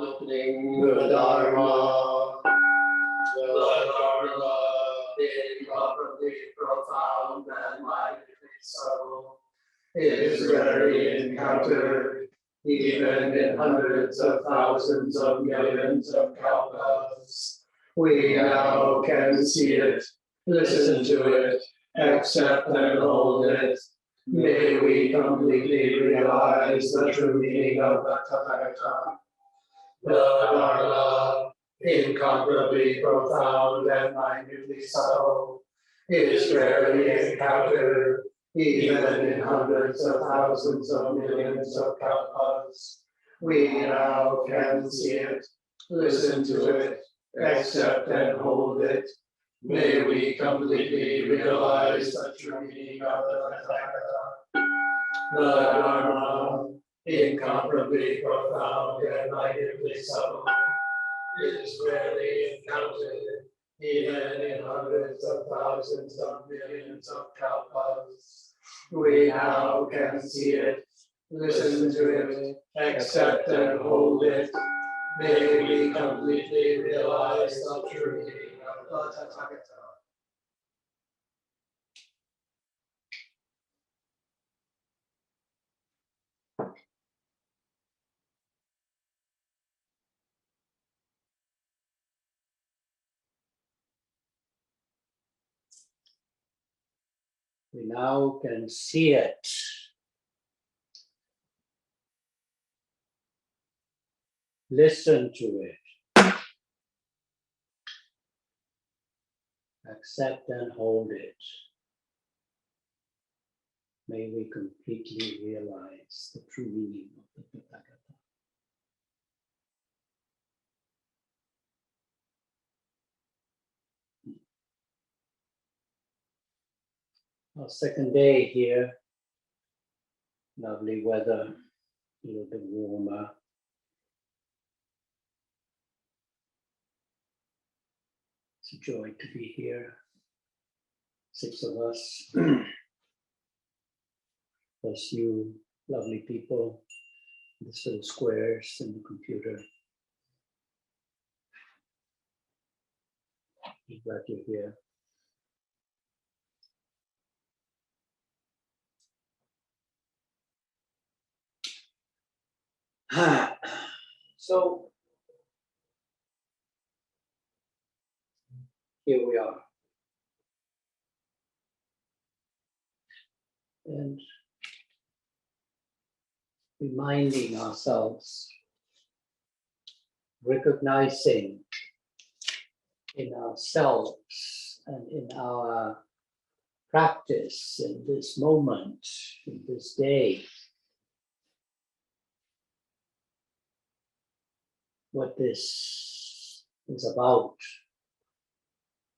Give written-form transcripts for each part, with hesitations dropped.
opening the Dharma. The Dharma, incomparably profound and mindfully subtle, is rarely encountered, even in hundreds of thousands of millions of kalpas. We now can see it, listen to it, accept and hold it. May we completely realize the true meaning of the Tathagata. The Dharma, incomparably profound and minutely subtle, is rarely encountered, even in hundreds of thousands of millions of kalpas. We now can see it, listen to it, accept and hold it. May we completely realize the true meaning of the Tathagata. The Dharma, incomparably profound and minutely subtle, is rarely encountered, even in hundreds of thousands of millions of kalpas. We now can see it, listen to it, accept and hold it. May we completely realize the true meaning of the Tathagata. We now can see it. Listen to it. Accept and hold it. May we completely realize the true meaning of the Tathagata. Our second day here, lovely weather, a little bit warmer. It's a joy to be here, 6 of us, plus you lovely people, this little squares in the computer. I'm glad you're here. So here we are. And reminding ourselves, recognizing in ourselves and in our practice in this moment, in this day, what this is about,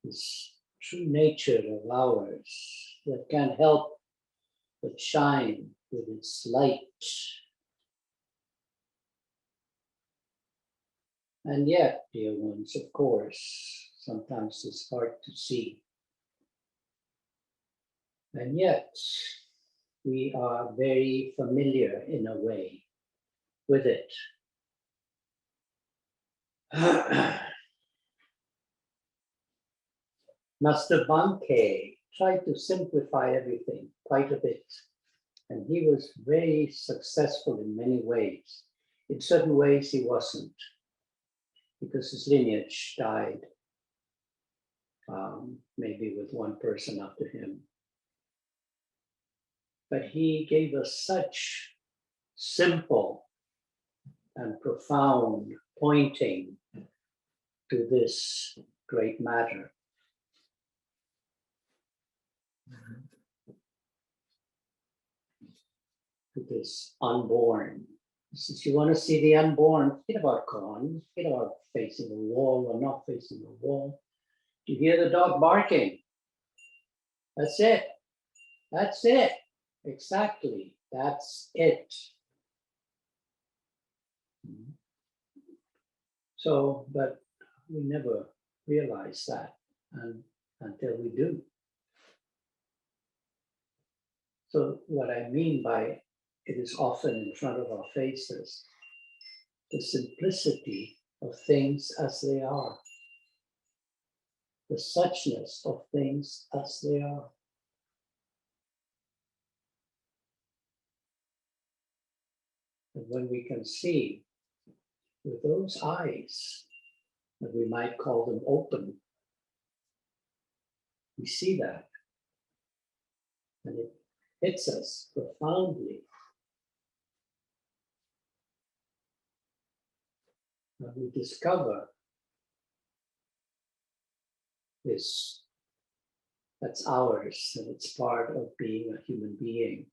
this true nature of ours that can't help but shine with its light. And yet, dear ones, of course, sometimes it's hard to see. And yet, we are very familiar in a way with it. Master Bankei tried to simplify everything quite a bit. And he was very successful in many ways. In certain ways, he wasn't, because his lineage died, maybe with one person after him. But he gave us such simple and profound pointing to this great matter. To this unborn. He says, you want to see the unborn, forget about koans, forget about facing the wall or not facing the wall. You hear the dog barking. That's it. That's it. Exactly. That's it. So, but we never realize that until we do. So what I mean by it is often in front of our faces the simplicity of things as they are, the suchness of things as they are. And when we can see with those eyes, that we might call them open, we see that, and it hits us profoundly. And we discover this, that's ours, and it's part of being a human being.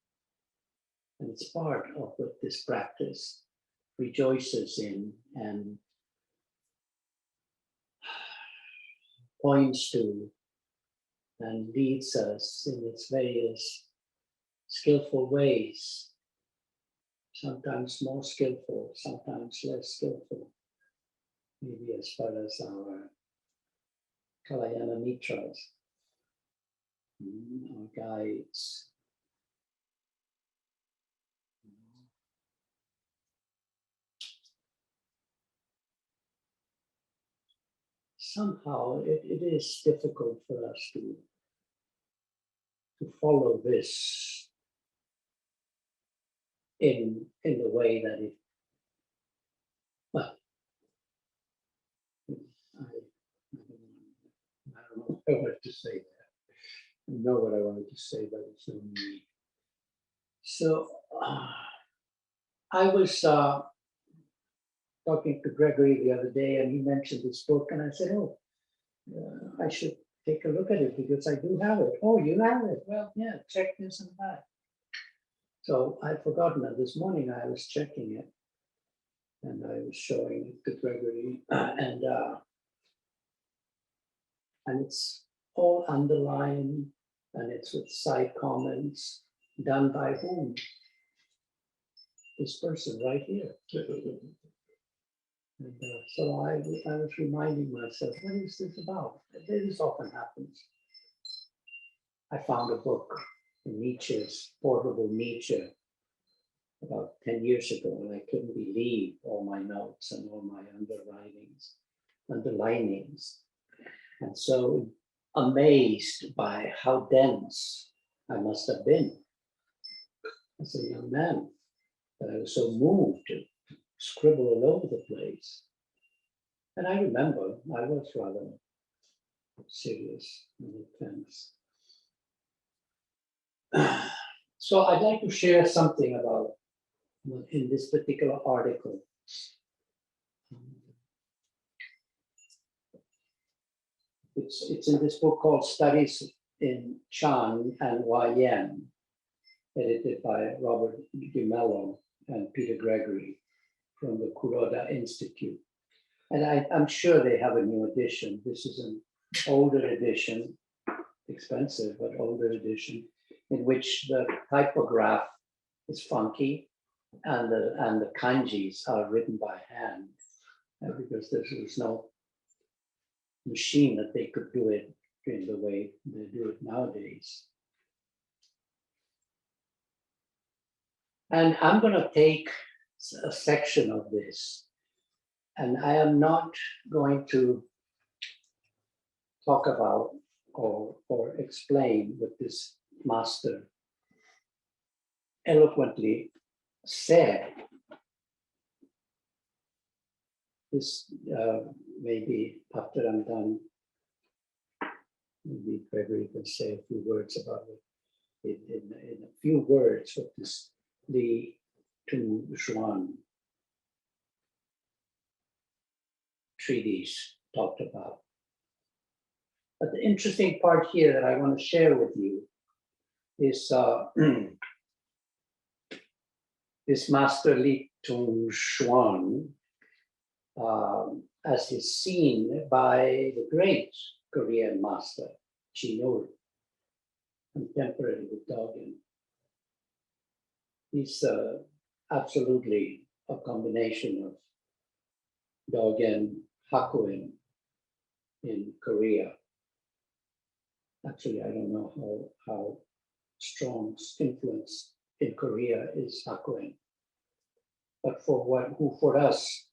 And it's part of what this practice rejoices in and points to and leads us in its various skillful ways, sometimes more skillful, sometimes less skillful, maybe as far as our Kalyana Mitras, our guides. Somehow it is difficult for us to follow this in the way that it, well, I don't know what I wanted to say there. I know what I wanted to say, but it's no need. So I was talking to Gregory the other day, and he mentioned this book, and I said, oh, I should take a look at it because I do have it. Oh, you have it? Well, yeah, check this and that. So I'd forgotten that this morning I was checking it, and I was showing it to Gregory, and it's all underlined, and it's with side comments done by whom? This person right here. And so I was reminding myself, what is this about? This often happens. I found a book, Nietzsche's Portable Nietzsche, about 10 years ago, and I couldn't believe all my notes and all my underlinings. And so amazed by how dense I must have been as a young man, that I was so moved to scribble all over the place. And I remember I was rather serious and intense. So I'd like to share something about in this particular article. It's in this book called Studies in Chan and Huayan, edited by Robert DiMello and Peter Gregory from the Kuroda Institute. And I'm sure they have a new edition. This is an older edition, expensive, but older edition, in which the typograph is funky and the kanjis are written by hand, because there's no machine that they could do it in the way they do it nowadays. And I'm going to take a section of this, and I am not going to talk about or explain what this master eloquently said. This maybe after I'm done, maybe Gregory can say a few words about it in a few words what this Li Tu Xuan treatise talked about. But the interesting part here that I want to share with you is this master Li Tu Xuan, as is seen by the great Korean master, Chinul, contemporary with Dogen. He's absolutely a combination of Dogen, Hakuin in Korea. Actually, I don't know how strong influence in Korea is Hakuin. But for us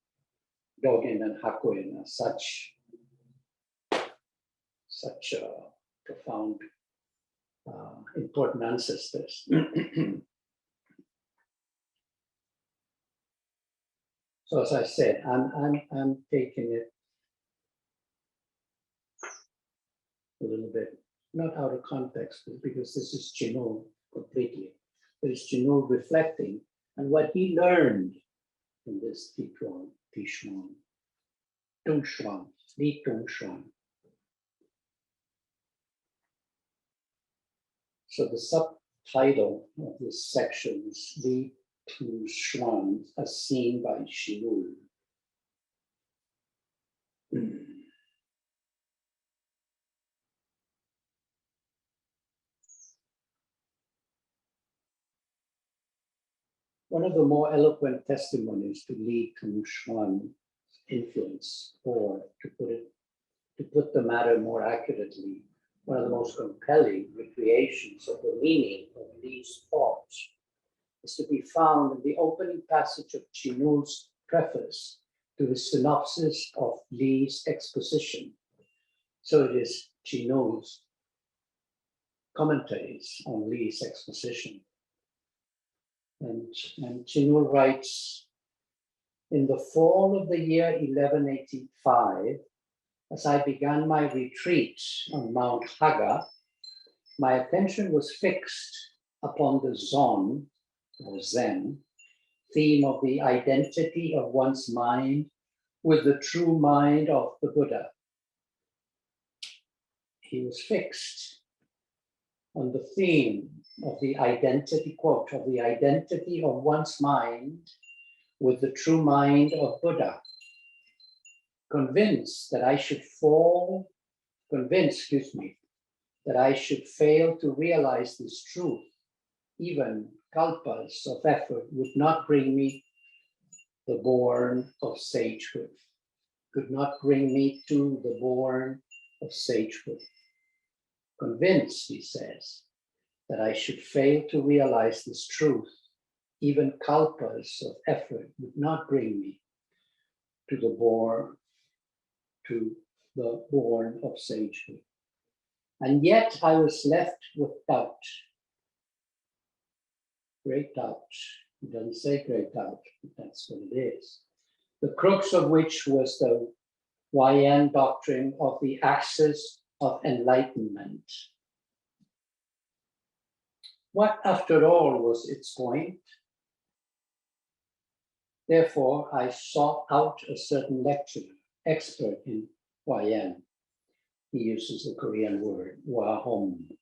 Dogen and Hakuin are such profound, important ancestors. So as I said, I'm taking it a little bit, not out of context, because this is Chinul completely. But it's Chinul reflecting on what he learned in this Tishuan, Dongxuan, Li Dongxuan. So the subtitle of this section is Li Dongxuan, as seen by Chinul. One of the more eloquent testimonies to Li Dongxuan's influence, or to put the matter more accurately, one of the most compelling recreations of the meaning of Li's thoughts is to be found in the opening passage of Chinul's preface to the synopsis of Li's exposition. So it is Chinul's commentaries on Li's exposition. And Chinul writes, in the fall of the year 1185, as I began my retreat on Mount Haga, my attention was fixed upon the Zon, or Zen, theme of the identity of one's mind with the true mind of the Buddha. He was fixed on the theme of the identity, quote, of the identity of one's mind with the true mind of Buddha. Convinced that I should fail to realize this truth, even kalpas of effort would not bring me the bourne of sagehood, could not bring me to the bourne of sagehood. Convinced, he says, that I should fail to realize this truth, even kalpas of effort would not bring me to the bourne of sagehood. And yet I was left with doubt, great doubt. He doesn't say great doubt, but that's what it is. The crux of which was the YN doctrine of the axis of enlightenment. What, after all, was its point? Therefore, I sought out a certain lecturer, expert in YN. He uses the Korean word, Wahom,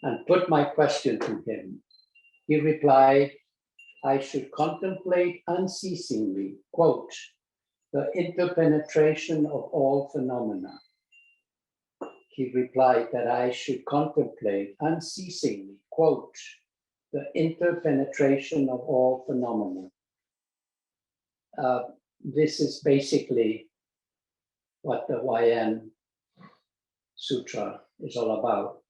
and put my question to him. He replied, I should contemplate unceasingly, quote, the interpenetration of all phenomena. He replied that I should contemplate unceasingly, quote, the interpenetration of all phenomena. This is basically what the YN Sutra is all about.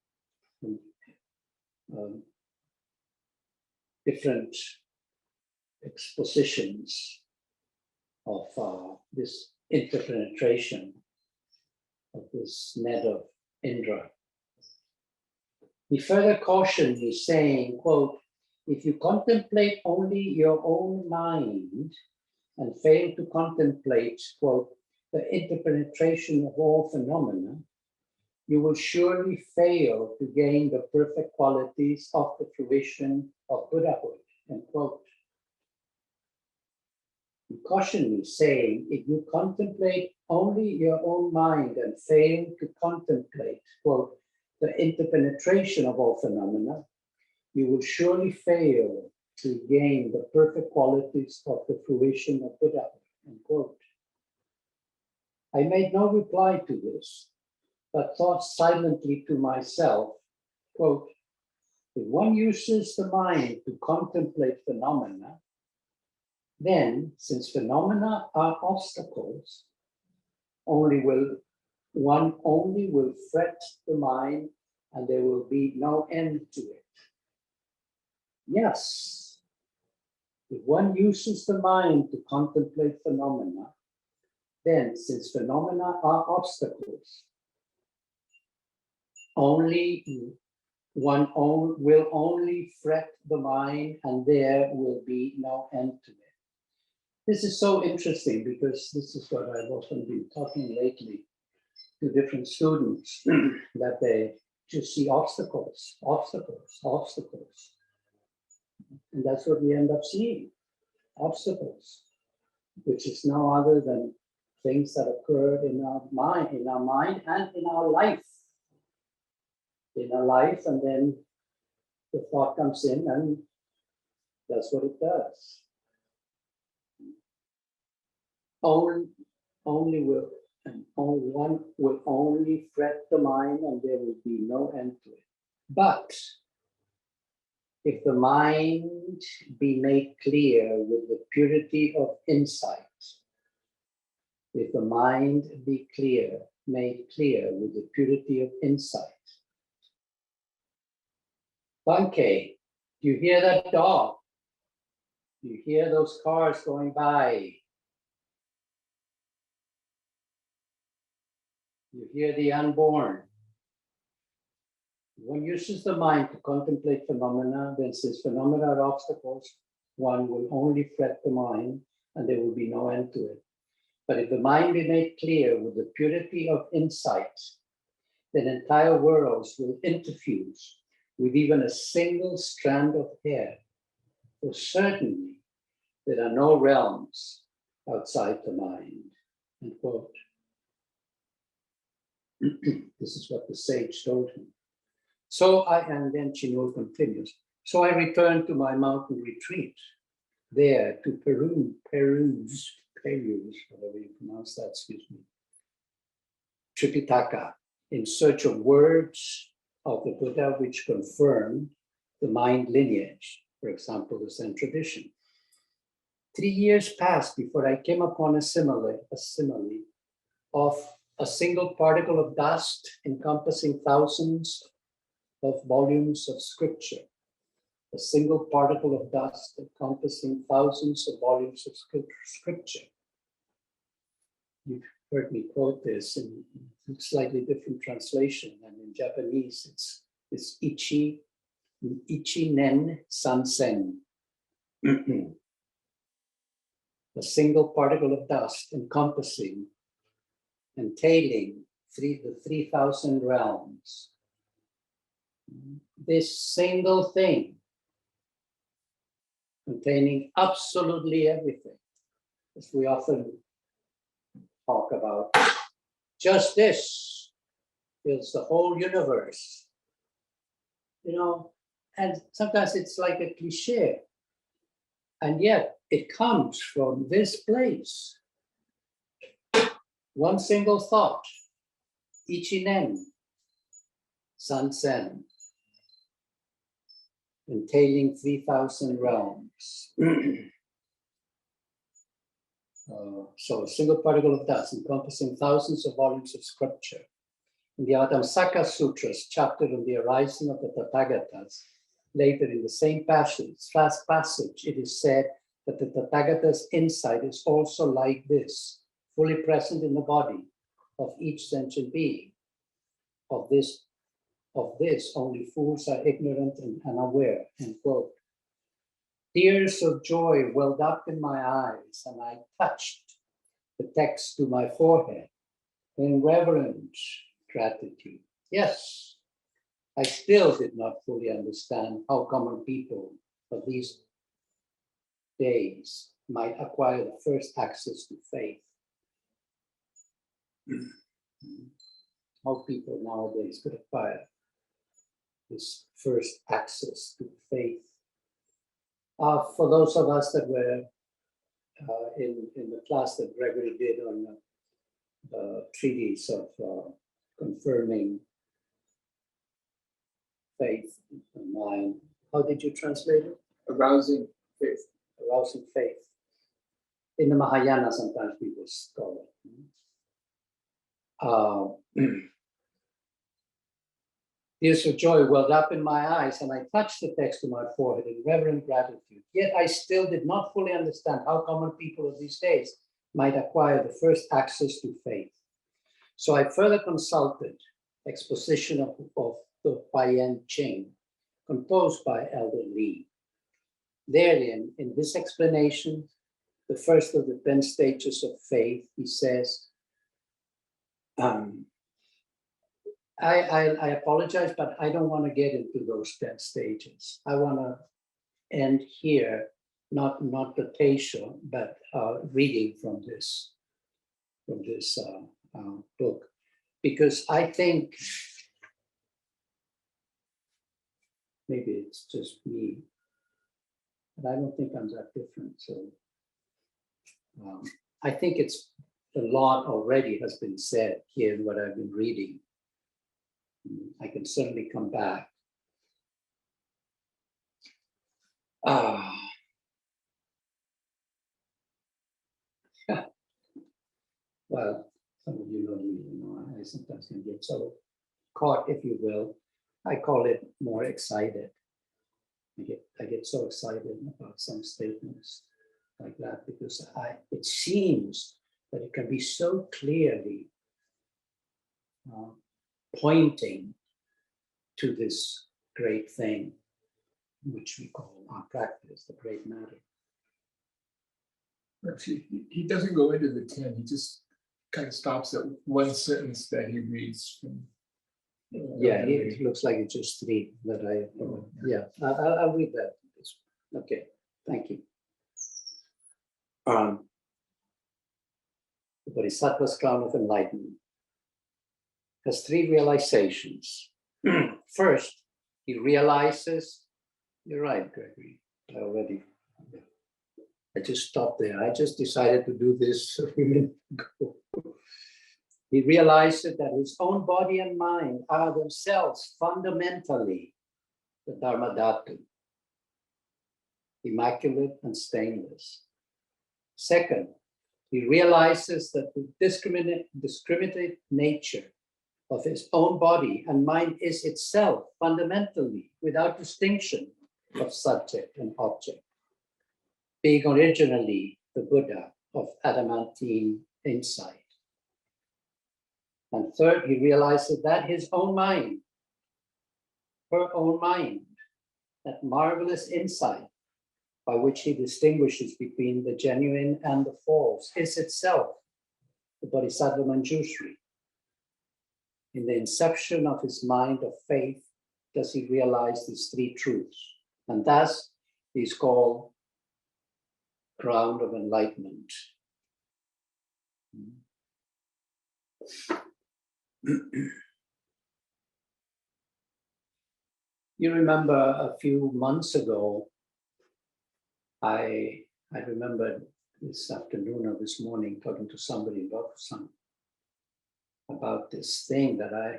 Different expositions of this interpenetration of this net of Indra. He further cautioned me, saying, quote, if you contemplate only your own mind and fail to contemplate, quote, the interpenetration of all phenomena, you will surely fail to gain the perfect qualities of the fruition of Buddhahood, end quote. He cautioned me, saying, if you contemplate only your own mind and fail to contemplate, quote, the interpenetration of all phenomena, you will surely fail to gain the perfect qualities of the fruition of Buddhahood, end quote. I made no reply to this, but thought silently to myself, quote, if one uses the mind to contemplate phenomena, then, since phenomena are obstacles, one only will fret the mind and there will be no end to it. Yes, If one uses the mind to contemplate phenomena, then since phenomena are obstacles, will only fret the mind and there will be no end to it. This is so interesting because this is what I've often been talking lately to different students, that they just see obstacles, obstacles, obstacles. And that's what we end up seeing, obstacles, which is no other than things that occur in our mind and in our life. In our life, and then the thought comes in and that's what it does. One will only fret the mind and there will be no end to it. But if the mind be made clear with the purity of insight, if the mind be made clear with the purity of insight. Banke, you hear that dog? You hear those cars going by? You hear the unborn. One uses the mind to contemplate phenomena, then since phenomena are obstacles, one will only fret the mind and there will be no end to it. But if the mind be made clear with the purity of insight, then entire worlds will interfuse with even a single strand of hair. For certainly, there are no realms outside the mind. End quote. This is what the sage told him. And then Chinul continues. So I returned to my mountain retreat, there to peruse, whatever you pronounce that, excuse me, Tripitaka, in search of words of the Buddha which confirm the mind lineage, for example, the Zen tradition. 3 years passed before I came upon a simile of a single particle of dust encompassing thousands of volumes of scripture. A single particle of dust encompassing thousands of volumes of scripture. You've heard me quote this in slightly different translation, and in Japanese it's ichi nen sansen. A single particle of dust encompassing, entailing the 3,000 realms. This single thing containing absolutely everything, as we often talk about, just this is the whole universe. You know, and sometimes it's like a cliche, and yet it comes from this place. One single thought, Ichinen, Sansen, entailing 3,000 realms. So a single particle of dust encompassing thousands of volumes of scripture. In the Adamsaka Sutras, chapter on the arising of the Tathagatas, later in the same passage, it is said that the Tathagata's insight is also like this, fully present in the body of each sentient being. Of this only fools are ignorant and unaware, end quote. Tears of joy welled up in my eyes, and I touched the text to my forehead in reverent gratitude. Yes, I still did not fully understand how common people of these days might acquire the first access to faith. How people nowadays could acquire this first access to faith. For those of us that were in the class that Gregory did on the treatise of confirming faith and mind, how did you translate it? Arousing faith. Arousing faith. In the Mahayana, sometimes people call it. Tears of joy welled up in my eyes, and I touched the text to my forehead in reverent gratitude. yet I still did not fully understand how common people of these days might acquire the first access to faith. So I further consulted exposition of the Huayan Qing, composed by Elder Li. Therein, in this explanation, the first of the 10 stages of faith, he says, I apologize, but I don't want to get into those 10 stages. I want to end here, not the teisho, but reading from this book, because I think maybe it's just me, but I don't think I'm that different. So I think it's a lot already has been said here in what I've been reading. I can certainly come back. Well, some of you know me, I sometimes can get so caught, if you will. I call it more excited. I get so excited about some statements like that because it seems that it can be so clearly pointing to this great thing, which we call our practice, the great matter. Actually, he doesn't go into the 10, he just kind of stops at one sentence that he reads from. Yeah, it looks like it's just 3 that yeah, I'll read that. Okay, thank you. The Bodhisattva's crown of enlightenment has 3 realizations. First, he realizes, you're right, Gregory, I just stopped there. I just decided to do this a few minutes ago. He realized that his own body and mind are themselves fundamentally the Dharma Dhatu, immaculate and stainless. Second, he realizes that the discriminate nature of his own body and mind is itself fundamentally without distinction of subject and object, being originally the Buddha of adamantine insight. And third, he realizes that his own mind, her own mind, that marvelous insight by which he distinguishes between the genuine and the false, is itself the Bodhisattva Manjushri. In the inception of his mind of faith, does he realize these 3 truths, and thus he's called crown of enlightenment. You remember a few months ago, I remember this afternoon or this morning talking to somebody in dokusan about this thing that I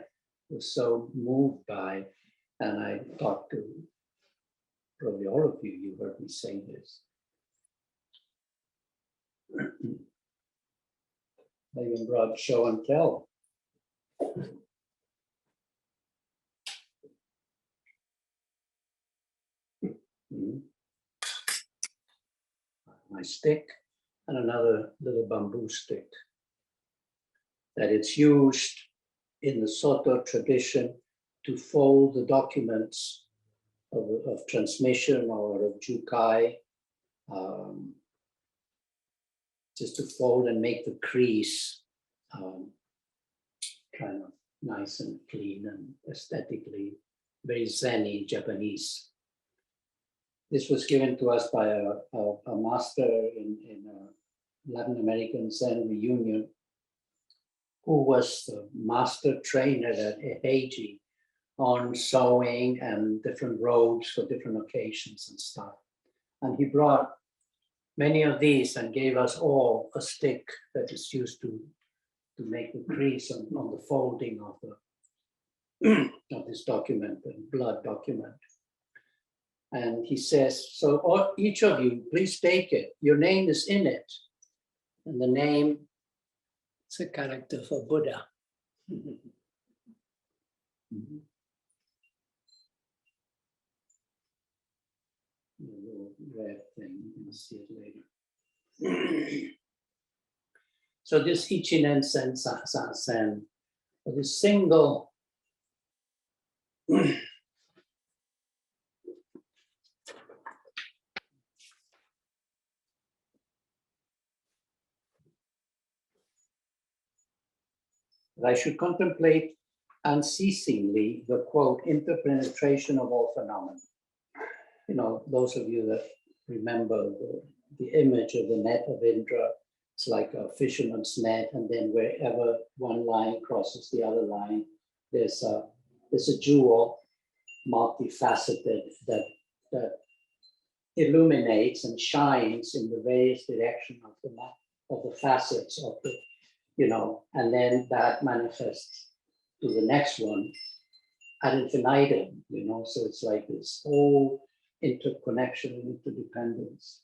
was so moved by, and I talked to probably all of you, you heard me say this. I even brought show and tell. My stick and another little bamboo stick that it's used in the Soto tradition to fold the documents of transmission or of jukai, just to fold and make the crease kind of nice and clean and aesthetically very Zen-y Japanese. This was given to us by a master in a Latin American Zen reunion, who was the master trainer at Eheiji on sewing and different robes for different occasions and stuff. And he brought many of these and gave us all a stick that is used to make the crease on the folding of this document, the blood document. And he says, so each of you, please take it. Your name is in it. And the name is a character for Buddha. red thing. You'll see it later. So this Ichinen Sen Sen, this single I should contemplate unceasingly the quote, interpenetration of all phenomena. You know, those of you that remember the image of the net of Indra, it's like a fisherman's net, and then wherever one line crosses the other line, there's a jewel, multifaceted, that illuminates and shines in the various directions of the facets of the, you know, and then that manifests to the next one ad infinitum, you know, so it's like this whole interconnection and interdependence.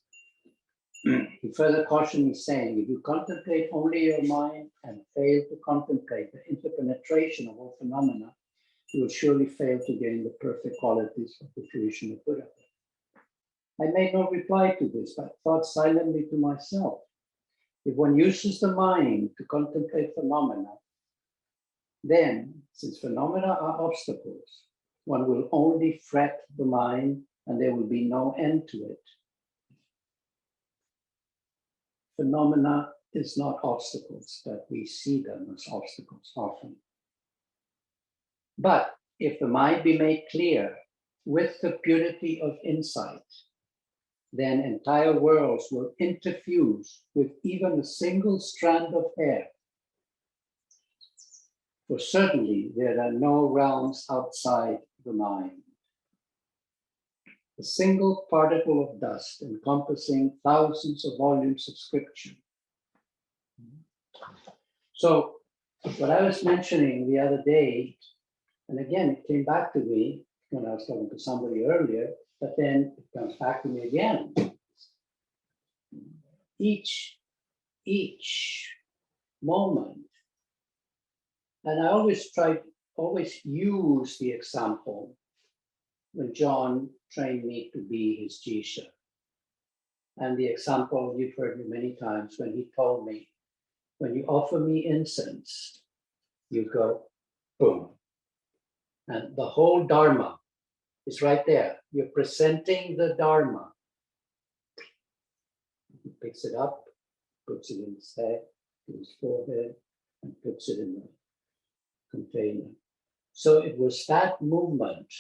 He further cautioned me, saying, if you contemplate only your mind and fail to contemplate the interpenetration of all phenomena, you will surely fail to gain the perfect qualities of the fruition of Buddhahood. I made no reply to this, but thought silently to myself, if one uses the mind to contemplate phenomena, then, since phenomena are obstacles, one will only fret the mind and there will be no end to it. Phenomena is not obstacles, that we see them as obstacles often. But if the mind be made clear with the purity of insight, then entire worlds will interfuse with even a single strand of hair. For certainly there are no realms outside the mind. A single particle of dust encompassing thousands of volumes of scripture. So what I was mentioning the other day, and again, it came back to me when I was talking to somebody earlier, but then it comes back to me again. Each moment, and I always use the example when John trained me to be his Jisha. And the example you've heard me many times when he told me, when you offer me incense, you go boom. And the whole Dharma is right there. You're presenting the Dharma. He picks it up, puts it in his head, in his forehead, and puts it in the container. So it was that movement,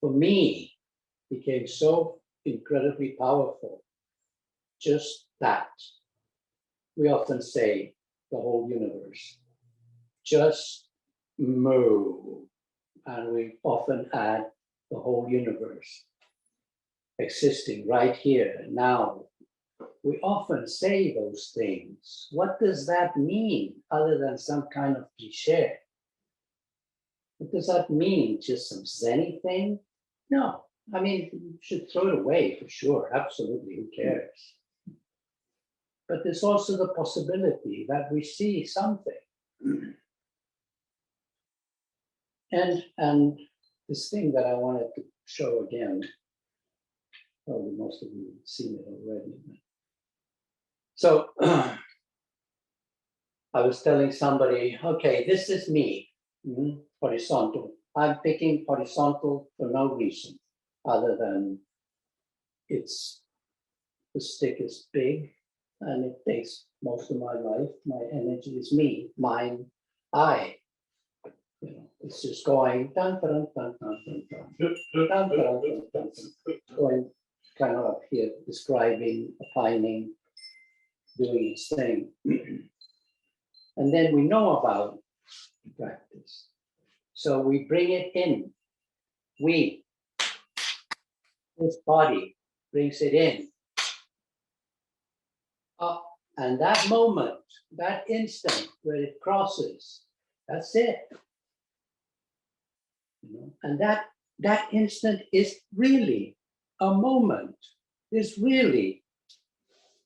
for me, became so incredibly powerful. Just that. We often say the whole universe. Just move. And we often add the whole universe existing right here, now. We often say those things. What does that mean other than some kind of cliché? What does that mean? Just some Zen thing? No. I mean, you should throw it away for sure. Absolutely. Who cares? But there's also the possibility that we see something. And this thing that I wanted to show again, probably most of you have seen it already. So I was telling somebody, okay, this is me, horizontal. I'm picking horizontal for no reason other than the stick is big and it takes most of my life. My energy is me, mine, I. You know, it's just going dun, dun, dun, dun, dun, dun, dun, dun, dun, dun, dun, going kind of up here, describing, opining, doing its thing. And then we know about practice. So we bring it in. This body brings it in. And that moment, that instant where it crosses, that's it. You know? And that instant is really a moment, is really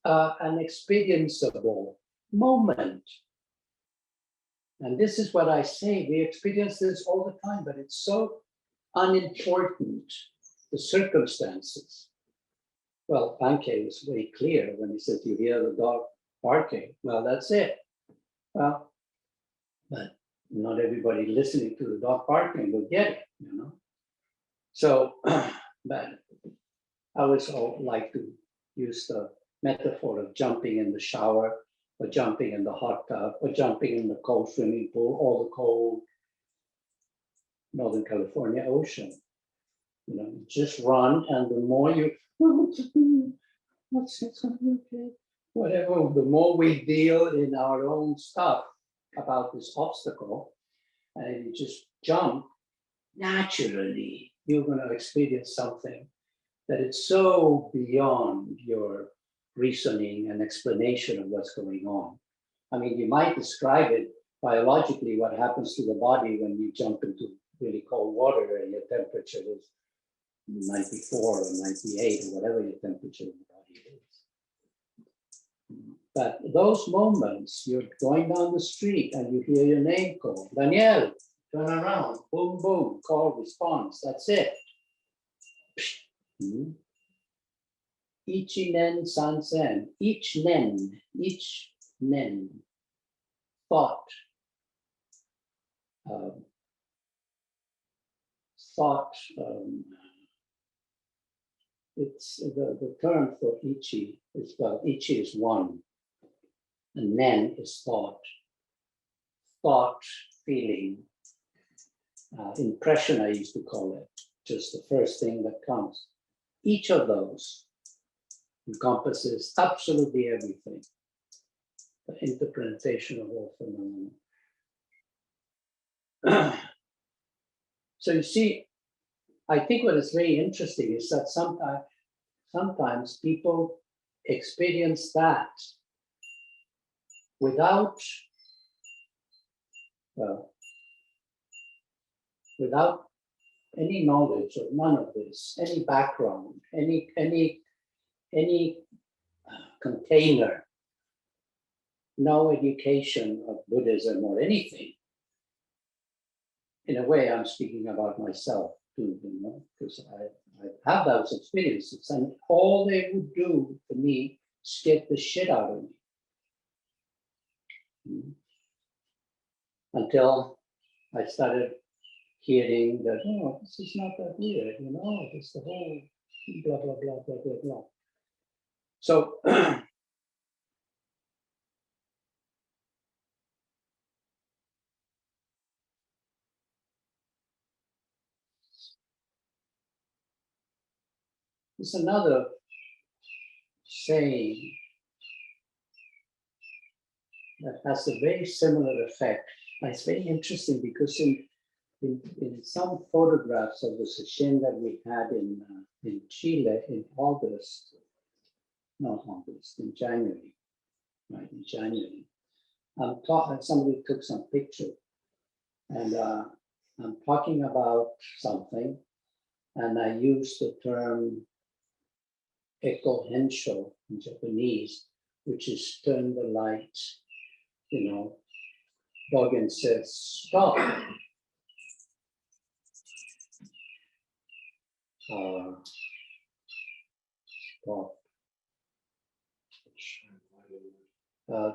an experienceable moment. And this is what I say, we experience this all the time, but it's so unimportant, the circumstances. Well, Pankey was very clear when he said, you hear the dog barking. Well, that's it. Well, but not everybody listening to the dog barking will get it, you know. So, but I always like to use the metaphor of jumping in the shower, or jumping in the hot tub, or jumping in the cold swimming pool, or the cold Northern California ocean. You know, just run, and the more you, whatever, the more we deal in our own stuff about this obstacle, and you just jump, naturally, you're going to experience something that is so beyond your reasoning and explanation of what's going on. I mean, you might describe it biologically, what happens to the body when you jump into really cold water and your temperature is 94 or 98 or whatever your temperature in the body is. But those moments, you're going down the street and you hear your name called, Daniel, turn around, boom, boom, call, response, that's it. Ichi nen sansen, each nen, thought, it's the term for ichi is, well, ichi is one, and nen is thought, feeling, impression I used to call it, just the first thing that comes. Each of those encompasses absolutely everything, the interpretation of all phenomena. So you see, I think what is very interesting is that sometimes people experience that without any knowledge or none of this, any background, any container, no education of Buddhism or anything. In a way, I'm speaking about myself too, you know, because I have those experiences, and all they would do for me is get the shit out of me. Until I started hearing that, oh, this is not that weird, you know, it's the whole blah, blah, blah, blah, blah, blah. So, there's another saying that has a very similar effect. And it's very interesting because in some photographs of the Sesshin that we had in Chile in August, not August, in January, right, in January, somebody took some picture, and I'm talking about something, and I use the term eko hensho in Japanese, which is turn the light, you know. Dogen says, stop. Stop.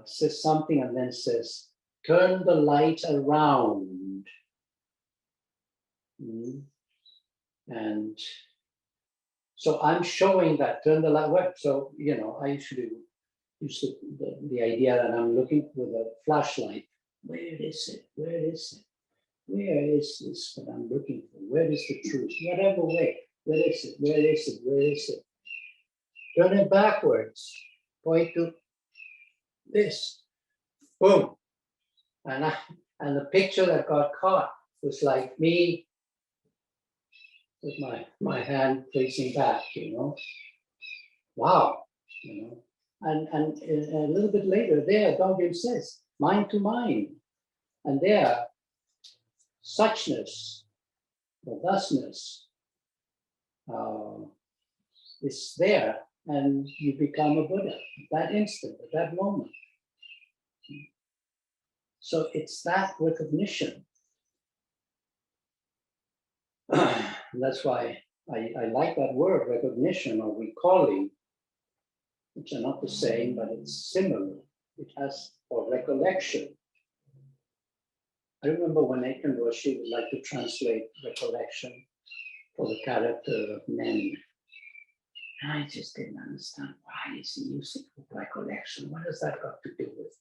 Says something and then says, turn the light around. And so I'm showing that, turn the light. So, you know, I usually use the idea that I'm looking with a flashlight. Where is it? Where is it? Where is this that I'm looking for? Where is the truth? Whatever way. Where is it? Where is it? Where is it? Turn it backwards. Point to this. Boom. And the picture that got caught was like me with my hand facing back, you know. Wow, you know. And a little bit later there, Dogen says, mind to mind. And there, suchness, or thusness, is there, and you become a Buddha at that instant, at that moment. So it's that recognition. That's why I like that word, recognition or recalling, which are not the same, but it's similar. It has, or recollection. I remember when Reconnecting Roshi would like to translate recollection for the character of Nen. And I just didn't understand why is he using recollection? What does that got to do with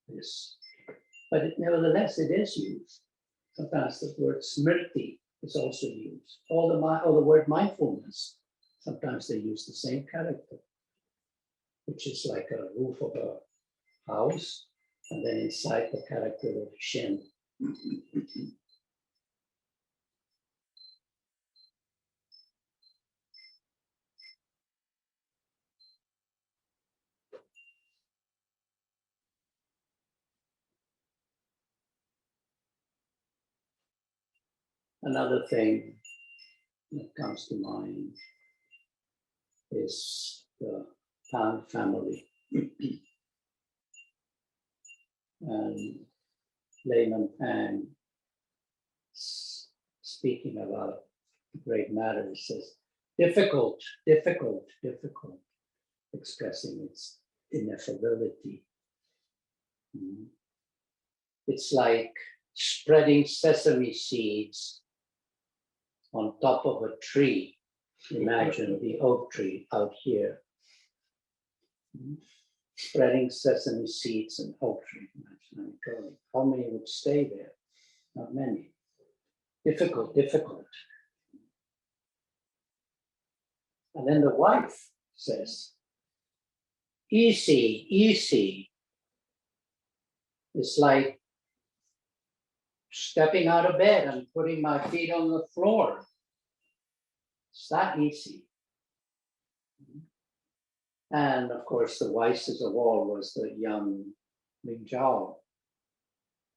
this? But nevertheless, it is used. Sometimes the word smriti is also used. Or the word mindfulness. Sometimes they use the same character, which is like a roof of a house, and then inside the character of Shen. Another thing that comes to mind is the Pan family. And Layman Pan, speaking about the great matter, says, difficult, expressing its ineffability. It's like spreading sesame seeds on top of a tree. Imagine the oak tree out here. Spreading sesame seeds and oak tree. Imagine how many would stay there? Not many. Difficult. And then the wife says, easy. It's like stepping out of bed and putting my feet on the floor. It's that easy. And of course, the wisest of all was the young Ming Zhao.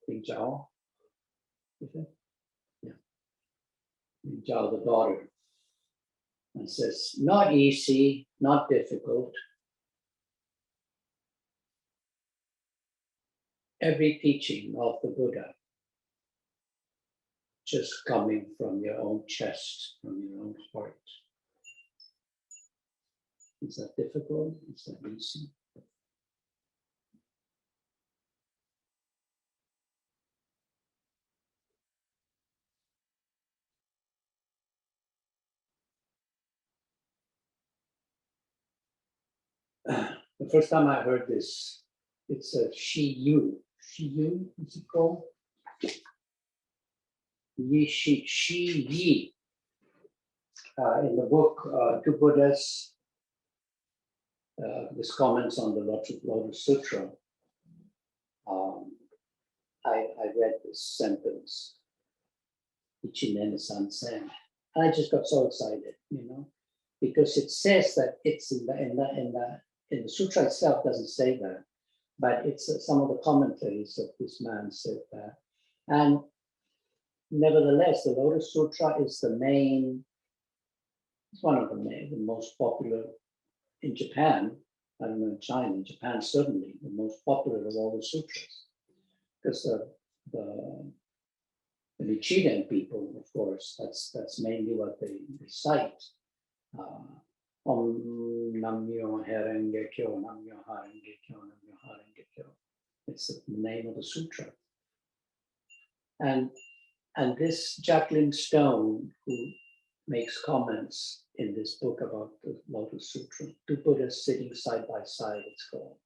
Ming Zhao? Is it? Yeah. Ming Zhao, the daughter. And says, not easy, not difficult. Every teaching of the Buddha just coming from your own chest, from your own heart. Is that difficult? Is that easy? The first time I heard this, it's a Shi-Yu. Shi-Yu, is it called? Shi-Yi. In the book, Two Buddhas, this comments on the Lotus Sutra. I read this sentence, Ichinen Sansen. I just got so excited, because it says that it's in the sutra itself doesn't say that, but it's some of the commentaries of this man said that. And nevertheless, the Lotus Sutra is it's one of the most popular in Japan. I don't know in China, in Japan certainly, the most popular of all the sutras. Because the Nichiren people, of course, that's mainly what they recite. Om Namyo Harenge Kyo, Namyo Harenge Kyo, Namyo Harenge Kyo. It's the name of the sutra. And this Jacqueline Stone, who makes comments in this book about the Lotus Sutra, Two Buddhas Sitting Side by Side, it's called.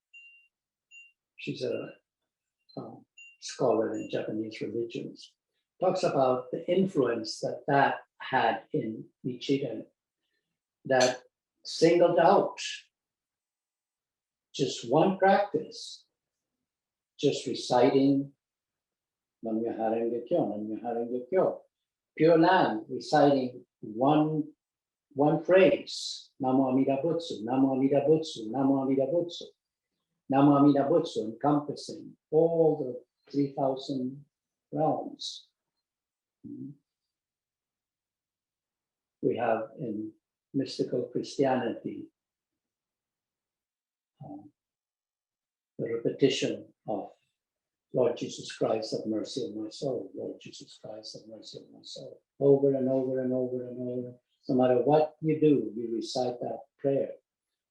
She's a scholar in Japanese religions. Talks about the influence that had in Nichiren, that singled out just one practice, just reciting Namyo Harenge Kyo, Namyo Harenge Kyo. Pure Land, reciting one phrase, Namo Amida Butsu, Namo Amida Butsu, Namo Amida Butsu. Namo Amida Butsu, encompassing all the 3,000 realms. We have in mystical Christianity the repetition of Lord Jesus Christ, have mercy on my soul. Lord Jesus Christ, have mercy on my soul. Over and over and over and over. No matter what you do, you recite that prayer.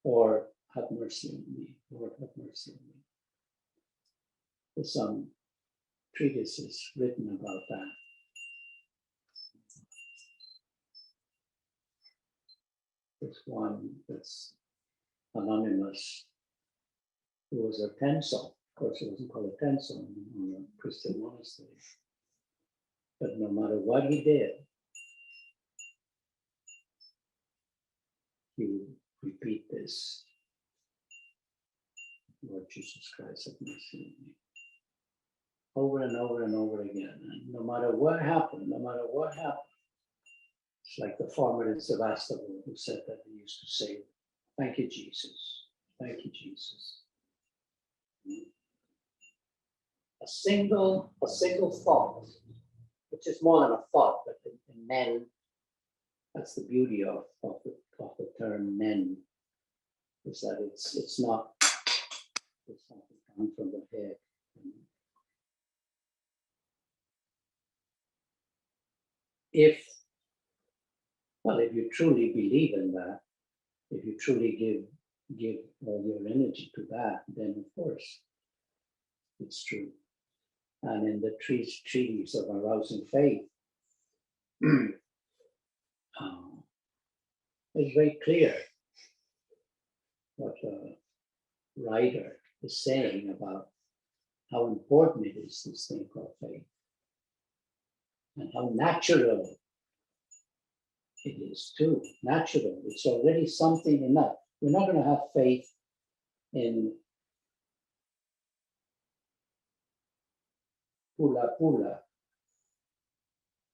Or have mercy on me. Lord, have mercy on me. There's some treatises written about that. There's one that's anonymous, who was a pencil. Of course, it wasn't called a pencil in a Christian monastery. But no matter what he did, he would repeat this. Lord Jesus Christ, have mercy on me. Over and over and over again. And no matter what happened, it's like the farmer in Sebastopol who said that he used to say, thank you, Jesus. Thank you, Jesus. A single thought, which is more than a thought, but in men, that's the beauty of the term men, is that it's not something coming from the head. If you truly believe in that, if you truly give all your energy to that, then of course it's true. And in the treatise of arousing faith, it's very clear what the writer is saying about how important it is, this thing called faith, and how natural it is too. Natural, it's already something enough. We're not going to have faith in pula pula.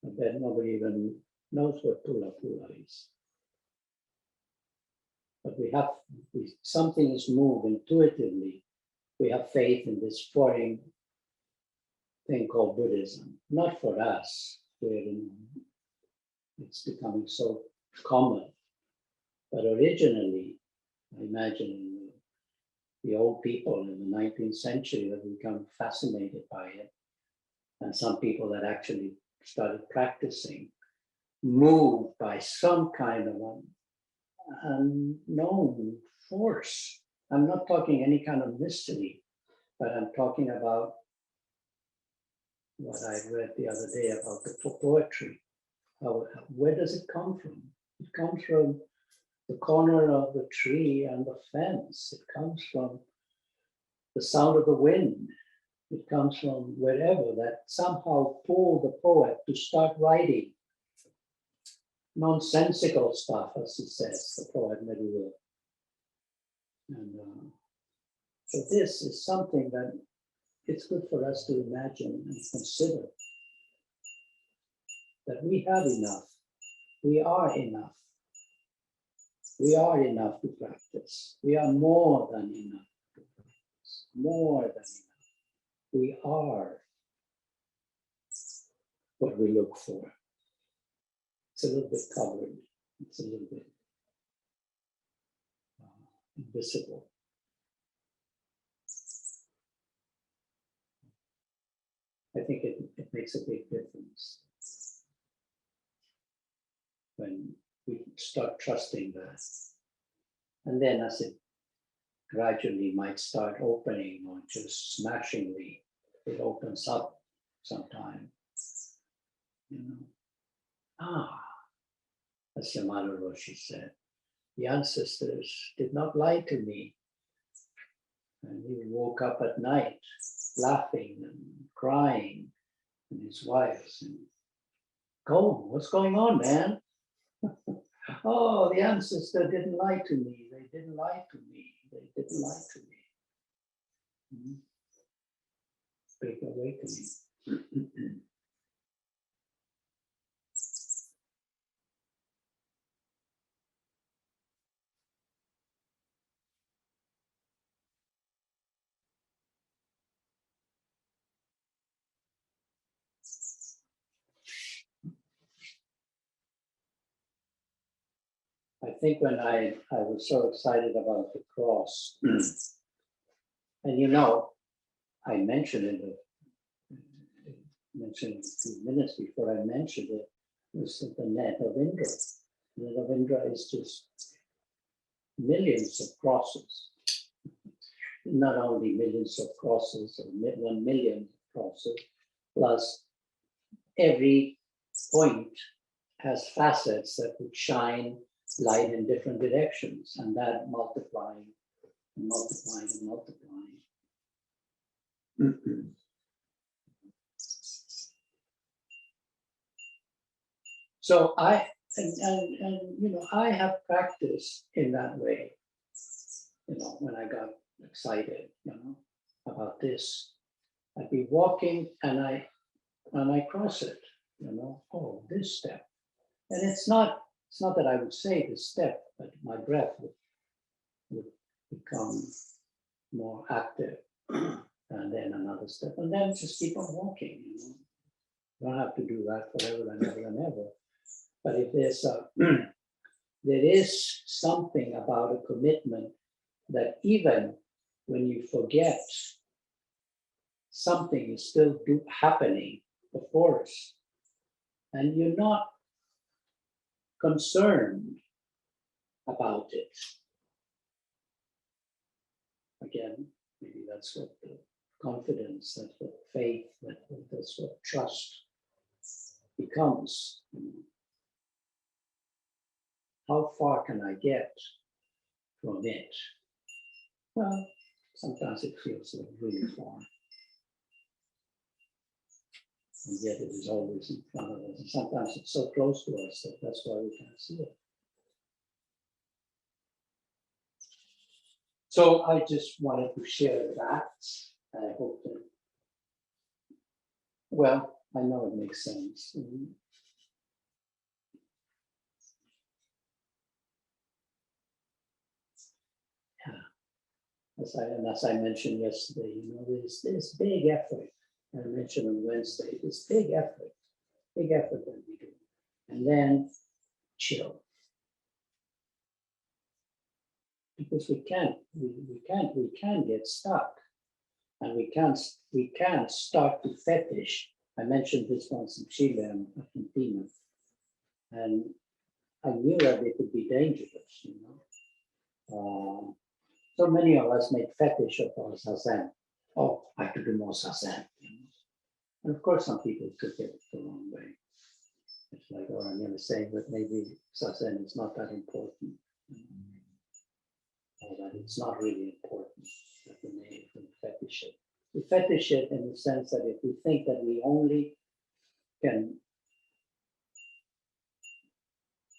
I bet nobody even knows what pula pula is. But something is moved intuitively. We have faith in this foreign thing called Buddhism. Not for us, it's becoming so common. But originally, I imagine the old people in the 19th century have become fascinated by it. And some people that actually started practicing, moved by some kind of unknown force. I'm not talking any kind of mystery, but I'm talking about what I read the other day about the poetry. Where does it come from? It comes from the corner of the tree and the fence. It comes from the sound of the wind. It comes from wherever that somehow pulled the poet to start writing nonsensical stuff, as he says, the poet Medieval. And so this is something that it's good for us to imagine and consider, that we have enough. We are enough. We are enough to practice. We are more than enough to practice. More than enough. We are what we look for. It's a little bit covered. It's a little bit invisible. I think it makes a big difference when we start trusting that. And then as it gradually might start opening or just smashingly, it opens up sometime. As Terragno Roshi said, the ancestors did not lie to me. And he woke up at night laughing and crying, and his wives, and what's going on, man? Oh, the ancestor didn't lie to me. They didn't lie to me. They didn't lie to me. Big awakening. I think when I was so excited about the cross, and I mentioned it a few minutes before I mentioned it, was the net of Indra. The net of Indra is just millions of crosses. Not only millions of crosses, or 1 million crosses, plus every point has facets that would shine light in different directions, and that multiplying and multiplying and multiplying. So I have practiced in that way. When I got excited, about this, I'd be walking and I cross it, oh, this step. And it's not that I would say this step, but my breath would become more active. And then another step, and then just keep on walking. You don't have to do that forever and ever and ever. But if there is something about a commitment that even when you forget, something is still happening, of course, and you're not concerned about it. Again, maybe that's what the confidence, that's what faith, that's what trust becomes. How far can I get from it? Well, sometimes it feels like really far. And yet it is always in front of us. And sometimes it's so close to us that that's why we can't see it. So I just wanted to share that. I hope that, well, I know it makes sense. As I mentioned yesterday, there's this big effort. I mentioned on Wednesday, this big effort that we do. And then chill. Because we can't get stuck. And we can't start to fetish. I mentioned this once in Chile and Argentina. And I knew that it could be dangerous, so many of us make fetish of our Zazen. Oh, I could do more Zazen. And of course, some people took it the wrong way. It's like, oh, I'm going to say that maybe Zazen is not that important. Or that it's not really important that we may fetish it. We fetish it in the sense that if we think that we only can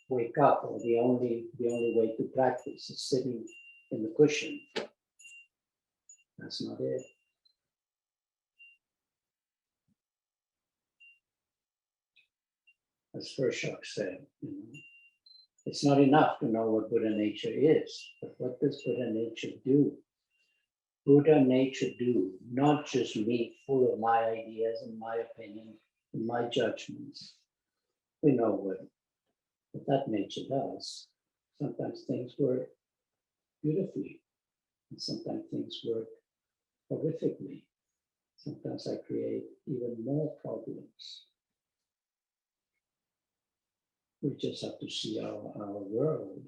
wake up, or the only way to practice is sitting in the cushion, that's not it. As Hirschach said, it's not enough to know what Buddha nature is, but what does Buddha nature do? Buddha nature do, not just me, full of my ideas and my opinion and my judgments. We know what that nature does. Sometimes things work beautifully, and sometimes things work horrifically. Sometimes I create even more problems. We just have to see our world,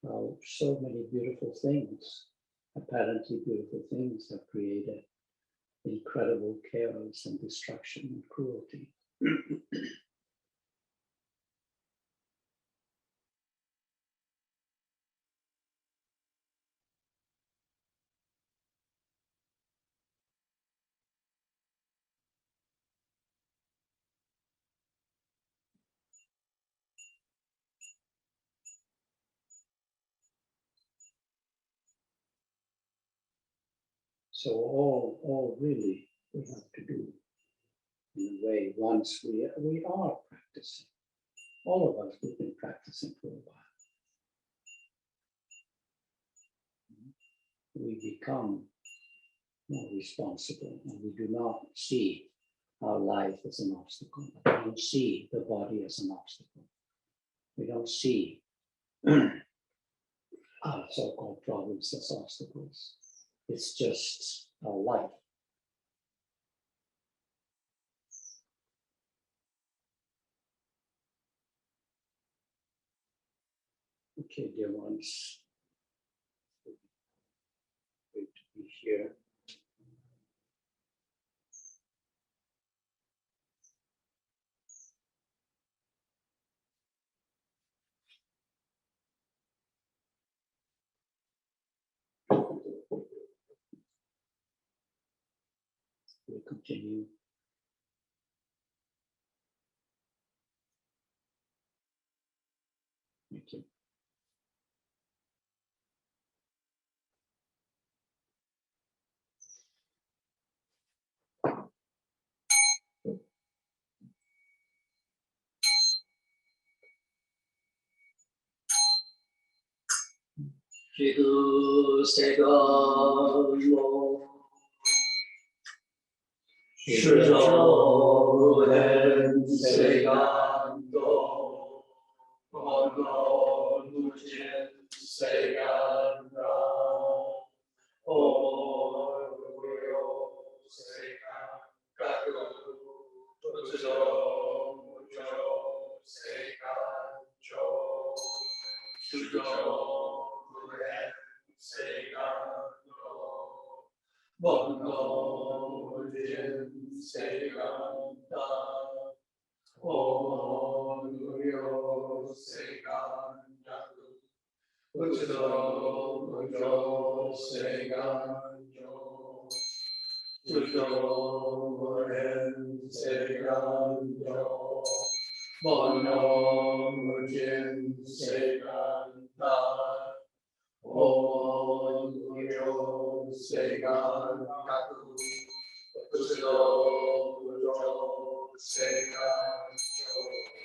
how so many beautiful things, apparently beautiful things, have created incredible chaos and destruction and cruelty. So all really we have to do, in a way, once we are practicing. All of us, we've been practicing for a while. We become more responsible, and we do not see our life as an obstacle. We don't see the body as an obstacle. We don't see our so-called problems as obstacles. It's just our life. Okay, dear ones. Great to be here. We'll continue. Thank you. Shidu Segalo Shusho Ren Segando Ono Nujin Seganda Oryo Segan Gaku Tuzo Mujo Segan Jo Shujo Ren Segando Bono Jin Seganda Oryo Seganda Uchido Mujo Seganjo Shujo Ren Seganjo Bono Mujin Seganda Oryo Segangaku Uchido Mujo Seganjo